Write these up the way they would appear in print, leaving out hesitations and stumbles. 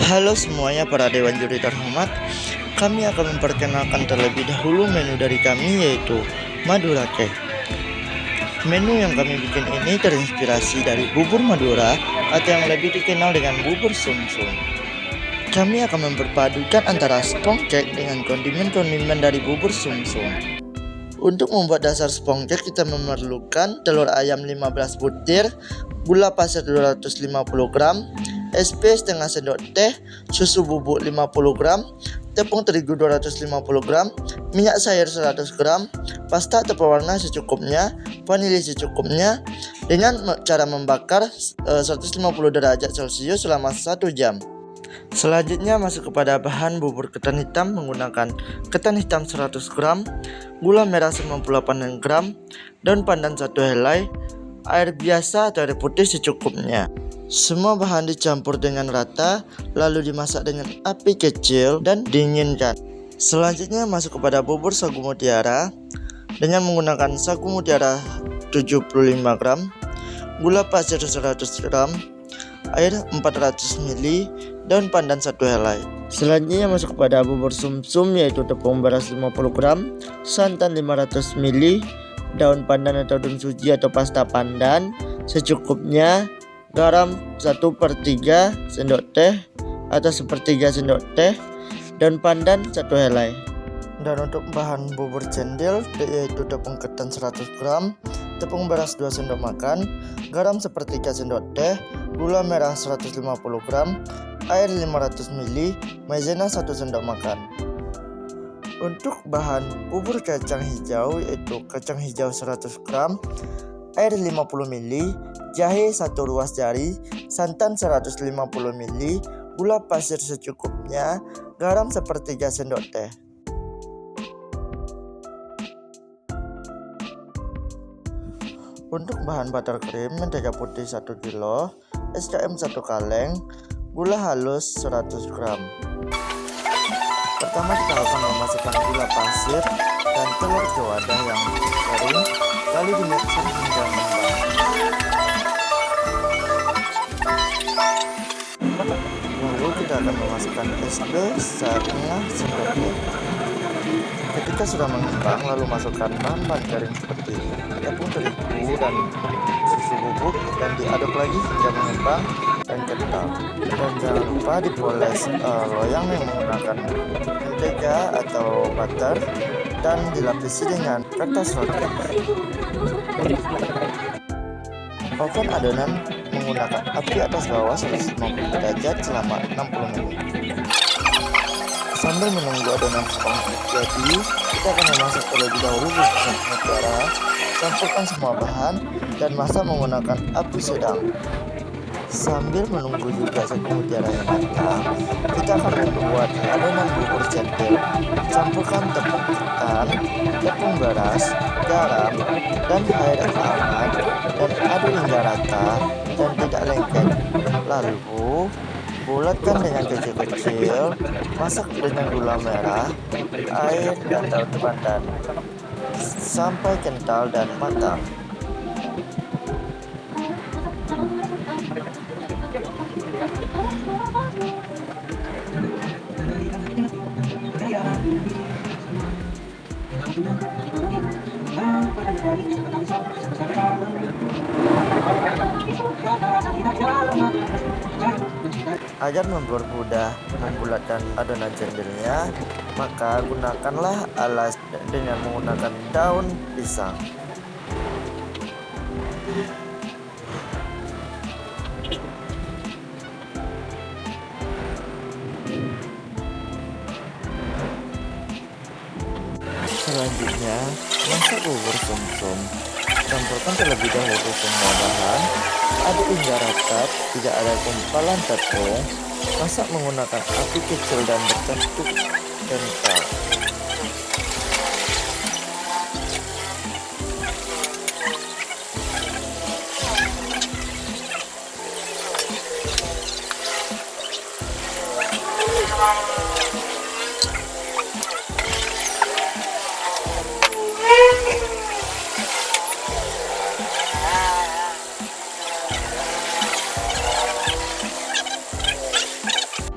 Halo semuanya para dewan juri terhormat. Kami akan memperkenalkan terlebih dahulu menu dari kami, yaitu Madura Cake. Menu yang kami bikin ini terinspirasi dari bubur Madura atau yang lebih dikenal dengan bubur sumsum. Kami akan memperpadukan antara spong cake dengan kondimen-kondimen dari bubur sumsum. Untuk membuat dasar spong cake kita memerlukan telur ayam 15 butir, gula pasir 250 gram, SP setengah sendok teh, susu bubuk 50 gram, tepung terigu 250 gram, minyak sayur 100 gram, pasta atau pewarna secukupnya, vanili secukupnya, dengan cara membakar 150 derajat Celcius selama 1 jam. Selanjutnya masuk kepada bahan bubur ketan hitam menggunakan ketan hitam 100 gram, gula merah 98 gram, daun pandan 1 helai, air biasa atau air putih secukupnya. Semua bahan dicampur dengan rata lalu dimasak dengan api kecil dan dinginkan. Selanjutnya masuk kepada bubur sagu mutiara dengan menggunakan sagu mutiara 75 gram, gula pasir 100 gram, air 400 ml, daun pandan 1 helai. Selanjutnya masuk kepada bubur sumsum, yaitu tepung beras 50 gram, santan 500 ml, daun pandan atau daun suji atau pasta pandan secukupnya, garam 1/3 sendok teh atau 1/3 sendok teh, daun pandan 1 helai. Dan untuk bahan bubur cendil, yaitu tepung ketan 100 gram, tepung beras 2 sendok makan, garam 1/3 sendok teh, gula merah 150 gram, air 500 ml, maizena 1 sendok makan. Untuk bahan bubur kacang hijau, yaitu kacang hijau 100 gram, air 50 ml, jahe 1 ruas jari, santan 150 ml, gula pasir secukupnya, garam 1/3 sendok teh. Untuk bahan buttercream, mentega putih 1 kg, SKM 1 kaleng, gula halus 100 gram. Pertama kita akan memasukkan gula pasir dan telur ke wadah yang kering, lalu dimixer hingga mengembang. Lalu kita akan memasukkan SP setengah sendok teh. Ketika sudah mengembang, lalu masukkan bahan-bahan kering seperti tepung terigu dan susu bubuk dan diaduk lagi hingga mengembang dan kental. Dan jangan lupa dipoles loyang yang menggunakan mentega atau butter dan dilapisi dengan kertas roti. Oven adonan menggunakan api atas bawah 150 derajat selama 60 menit. Sambil menunggu adonan spong jadi, kita akan memasak terlebih dahulu bubur sagu mutiara. Campurkan semua bahan dan masak menggunakan api sedang. Sambil menunggu juga sagu mutiara yang matang, kita akan membuat adonan bubur cendil. Campurkan tepung ketan, tepung beras, garam, dan air hangat dan aduk hingga rata dan tidak lengket. Lalu bulatkan dengan kecil-kecil, masak dengan gula merah, air, dan daun pandan sampai kental dan matang. Agar mempermudah membulatkan adonan cendilnya, maka gunakanlah alas dengan menggunakan daun pisang. Selanjutnya, masak bubur sumsum. Campurkan terlebih dahulu semua bahan, aduk hingga rata, tidak ada gumpalan tepung. Masak menggunakan api kecil dan berbentuk kental.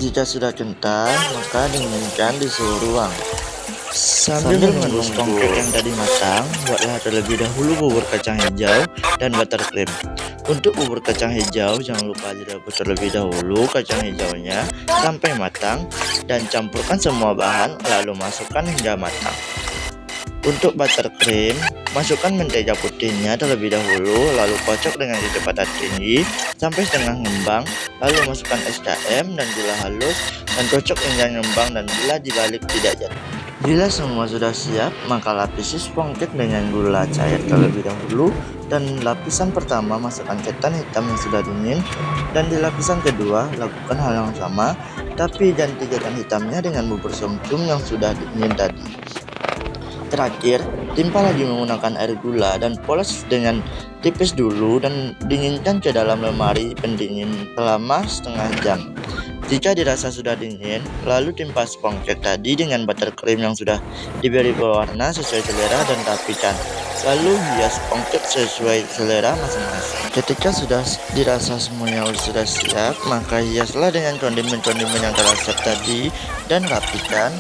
Jika sudah kental, maka dinginkan di suhu ruang. Sambil menunggu pancake yang tadi matang, buatlah terlebih dahulu bubur kacang hijau dan buttercream. Untuk bubur kacang hijau, jangan lupa direbus terlebih dahulu kacang hijaunya sampai matang dan campurkan semua bahan lalu masukkan hingga matang. Untuk buttercream, masukkan mentega putihnya terlebih dahulu, lalu kocok dengan kecepatan tinggi sampai setengah ngembang, lalu masukkan es KM dan gula halus dan kocok hingga ngembang dan bila dibalik tidak jatuh. Bila semua sudah siap, maka lapisi pancake dengan gula cair terlebih dahulu dan lapisan pertama masukkan ketan hitam yang sudah dingin dan di lapisan kedua lakukan hal yang sama tapi ganti ketan hitamnya dengan bubur sumsum yang sudah dingin tadi. Terakhir, timpa lagi menggunakan air gula dan poles dengan tipis dulu dan dinginkan ke dalam lemari pendingin selama setengah jam. Jika dirasa sudah dingin, lalu timpa pancake tadi dengan buttercream yang sudah diberi berwarna sesuai selera dan rapikan. Lalu hias pancake sesuai selera masing-masing. Ketika sudah dirasa semuanya sudah siap, maka hiaslah dengan kondimen-kondimen yang telah siap tadi dan rapikan.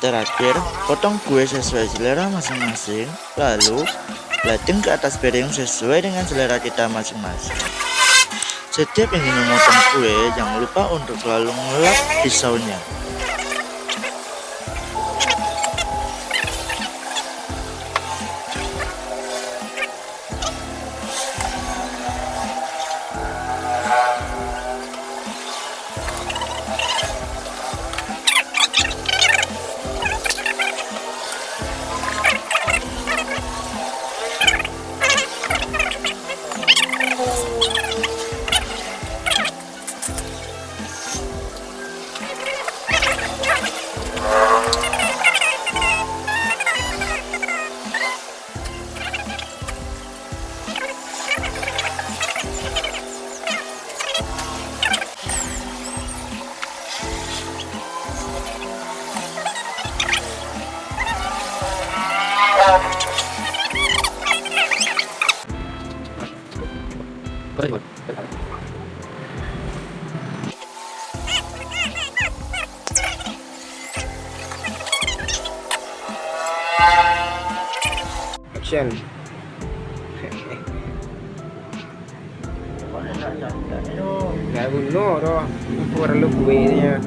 Terakhir, potong kue sesuai selera masing-masing, lalu plating ke atas piring sesuai dengan selera kita masing-masing. Setiap ingin memotong kue, jangan lupa untuk selalu ngelap pisaunya. Action. Nggak bunuh toh, perlu kuenya.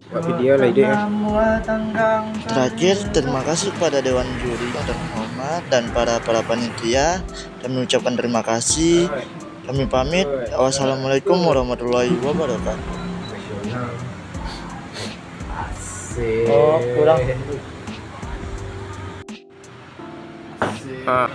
Buat video lah ide. Terakhir, terima kasih kepada Dewan Juri yang terhormat dan para panitia. Kami ucapkan terima kasih. Kami pamit. Wassalamualaikum warahmatullahi wabarakatuh. Asik. Oh, kurang. Ah.